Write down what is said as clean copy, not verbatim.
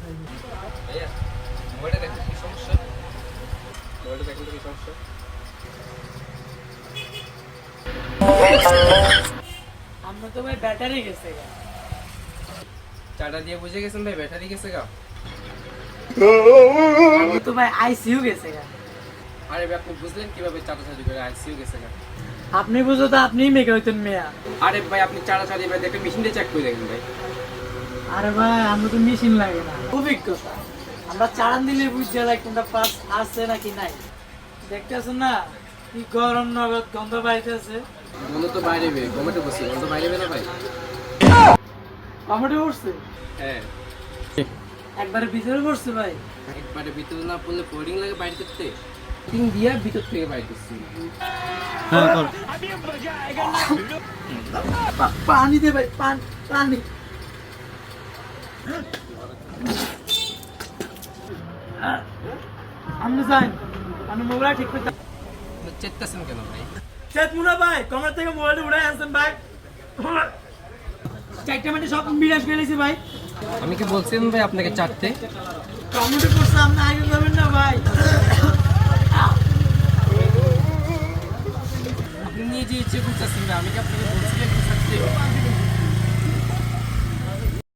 ভাইয়া মোবাইলটা দেখতে কি সমস্যা? মোবাইলটা দেখতে কি সমস্যা? আমরা তো ভাই ব্যাটারি গেছে গা। চাটা দিয়ে বুঝে গেছেন ভাই ব্যাটারি গেছে গা। আমরা তো ভাই আইসিইউ গেছে গা। আরে ভাই আপনি বুঝলেন কিভাবে চাটা চালু করে আইসিইউ গেছে গা? আপনি বুঝো তো আপনিই মেঘে হইতেন মেয়া। আরে ভাই আপনি চাটা চালিয়ে ভাই একটা মেশিনটা চেক করে দেখেন ভাই। আরে ভাই আমরা তো মেশিন লাগে না, অভিজ্ঞতা। আমরা চালান দিলে বুঝতে লাগে কোনটা পাস আছে নাকি নাই। দেখতেছেন না কি গরম নগদ গন্ধ পাইতেছে। গন্ধ তো বাইরে বে, টমেটো বসে গন্ধ বাইরে বে না ভাই। টমেটো পড়ছে হ্যাঁ একবারে ভিতরে পড়ছে ভাই। একবারে ভিতরে না পড়লে বোরিং লাগে বাইরে করতে। টিং দিয়া ভিতর থেকে বাইরে করছি। পানি দে ভাই, পানি। আপনি যান, আমি মোবাইল ঠিক করতে চেত্তাছেন কেন ভাই? চেত মুনা ভাই, কমর থেকে মোবাইল উড়াই আনছেন ভাই। চারটা মিনিট সব বিরাজ ফেলেছি ভাই। আমি কি বলছিলাম ভাই আপনাকে চাটতে? টমেটো পড়ছে, আপনি আগে যাবেন না ভাই। আপনি নিজে ইচ্ছে করতেছেন ভাই, আমি কি আপনাকে বলছিলাম কি চাটতে?